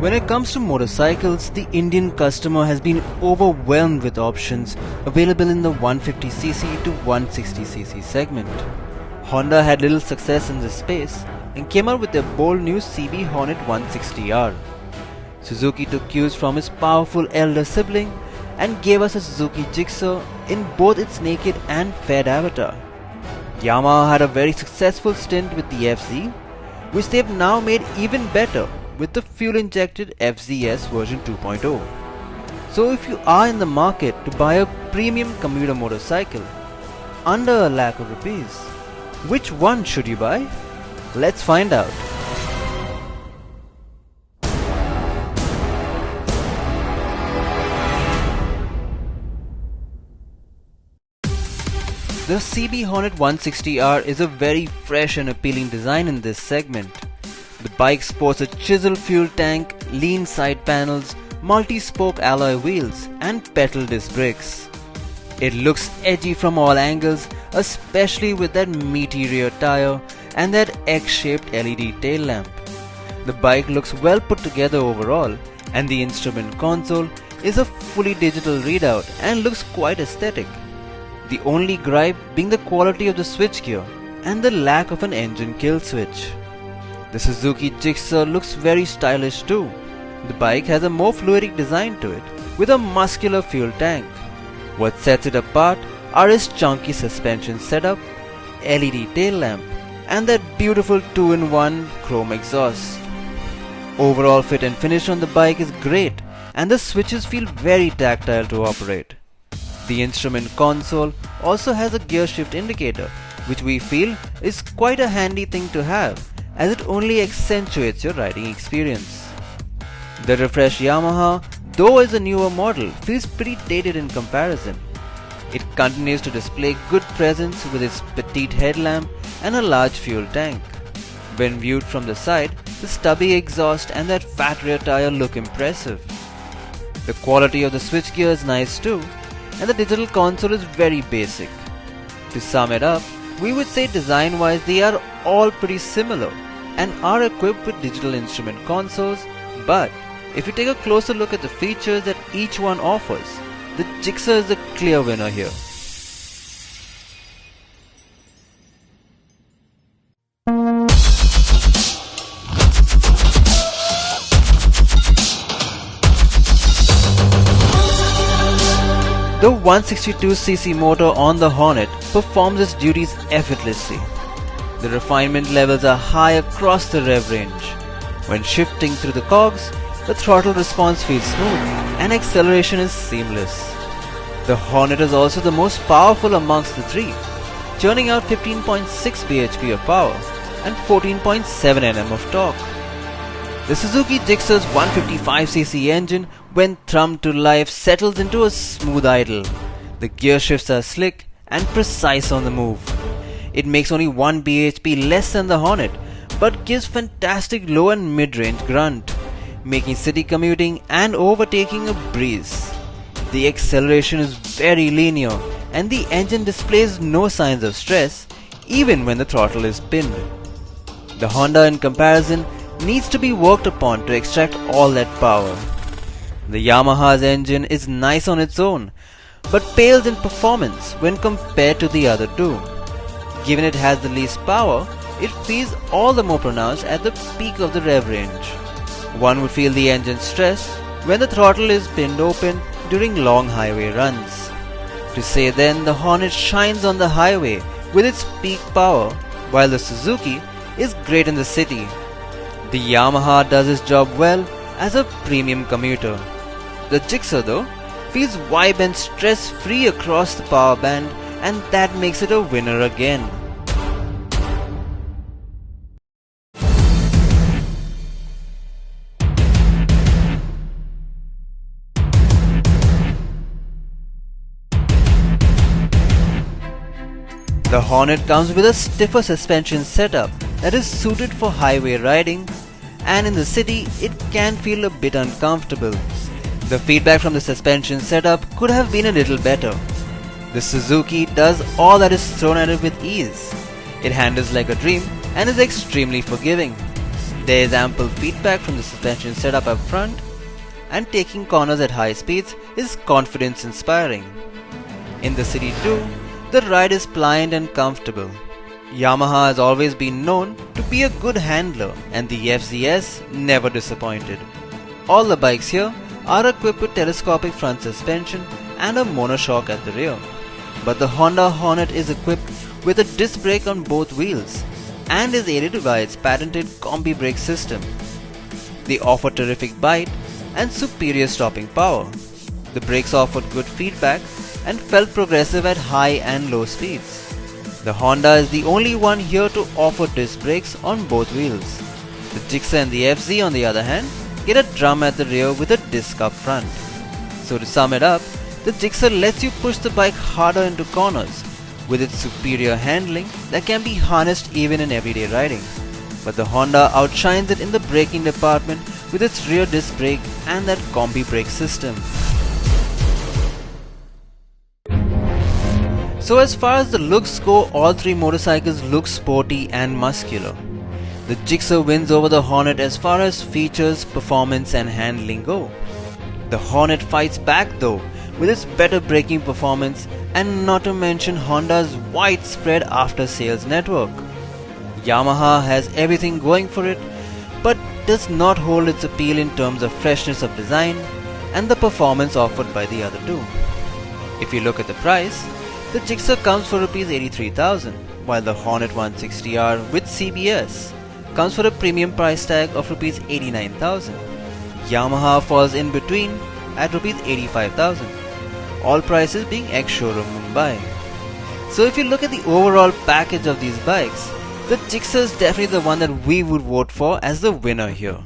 When it comes to motorcycles, the Indian customer has been overwhelmed with options available in the 150cc to 160cc segment. Honda had little success in this space and came out with their bold new CB Hornet 160R. Suzuki took cues from his powerful elder sibling and gave us a Suzuki Gixxer in both its naked and fed avatar. Yamaha had a very successful stint with the FZ, which they've now made even better with the fuel-injected FZS version 2.0. So if you are in the market to buy a premium commuter motorcycle under a lakh of rupees, which one should you buy? Let's find out. The CB Hornet 160R is a very fresh and appealing design in this segment. The bike sports a chiseled fuel tank, lean side panels, multi-spoke alloy wheels and petal disc brakes. It looks edgy from all angles, especially with that meaty rear tire and that X-shaped LED tail lamp. The bike looks well put together overall, and the instrument console is a fully digital readout and looks quite aesthetic. The only gripe being the quality of the switchgear and the lack of an engine kill switch. The Suzuki Gixxer looks very stylish too. The bike has a more fluidic design to it, with a muscular fuel tank. What sets it apart are its chunky suspension setup, LED tail lamp, and that beautiful 2-in-1 chrome exhaust. Overall fit and finish on the bike is great, and the switches feel very tactile to operate. The instrument console also has a gear shift indicator, which we feel is quite a handy thing to have, as it only accentuates your riding experience. The refreshed Yamaha, though is a newer model, feels pretty dated in comparison. It continues to display good presence with its petite headlamp and a large fuel tank. When viewed from the side, the stubby exhaust and that fat rear tire look impressive. The quality of the switchgear is nice too, and the digital console is very basic. To sum it up, we would say design-wise they are all pretty similar and are equipped with digital instrument consoles, but if you take a closer look at the features that each one offers, the Gixxer is the clear winner here. The 162cc motor on the Hornet performs its duties effortlessly. The refinement levels are high across the rev range. When shifting through the cogs, the throttle response feels smooth and acceleration is seamless. The Hornet is also the most powerful amongst the three, churning out 15.6 bhp of power and 14.7 Nm of torque. The Suzuki Gixxer's 155cc engine, when thrummed to life, settles into a smooth idle. The gear shifts are slick and precise on the move. It makes only 1 bhp less than the Hornet, but gives fantastic low and mid-range grunt, making city commuting and overtaking a breeze. The acceleration is very linear and the engine displays no signs of stress even when the throttle is pinned. The Honda in comparison needs to be worked upon to extract all that power. The Yamaha's engine is nice on its own, but pales in performance when compared to the other two. Given it has the least power, it feels all the more pronounced at the peak of the rev range. One would feel the engine stress when the throttle is pinned open during long highway runs. To say then, the Hornet shines on the highway with its peak power, while the Suzuki is great in the city. The Yamaha does its job well as a premium commuter. The Gixxer though feels vibe and stress free across the power band, and that makes it a winner again. The Hornet comes with a stiffer suspension setup that is suited for highway riding, and in the city it can feel a bit uncomfortable. The feedback from the suspension setup could have been a little better. The Suzuki does all that is thrown at it with ease. It handles like a dream and is extremely forgiving. There is ample feedback from the suspension setup up front, and taking corners at high speeds is confidence inspiring. In the city too, the ride is pliant and comfortable. Yamaha has always been known to be a good handler, and the FZS never disappointed. All the bikes here are equipped with telescopic front suspension and a monoshock at the rear. But the Honda Hornet is equipped with a disc brake on both wheels and is aided by its patented combi brake system. They offer terrific bite and superior stopping power. The brakes offered good feedback and felt progressive at high and low speeds. The Honda is the only one here to offer disc brakes on both wheels. The Gixxer and the FZ, on the other hand, get a drum at the rear with a disc up front. So to sum it up, the Gixxer lets you push the bike harder into corners with its superior handling that can be harnessed even in everyday riding. But the Honda outshines it in the braking department with its rear disc brake and that combi brake system. So as far as the looks go, all three motorcycles look sporty and muscular. The Gixxer wins over the Hornet as far as features, performance and handling go. The Hornet fights back though with its better braking performance and not to mention Honda's widespread after sales network. Yamaha has everything going for it but does not hold its appeal in terms of freshness of design and the performance offered by the other two. If you look at the price, the Gixxer comes for Rs 83,000 while the Hornet 160R with CBS comes for a premium price tag of Rs 89,000. Yamaha falls in between at Rs 85,000, all prices being ex-showroom Mumbai. So if you look at the overall package of these bikes, the Gixxer is definitely the one that we would vote for as the winner here.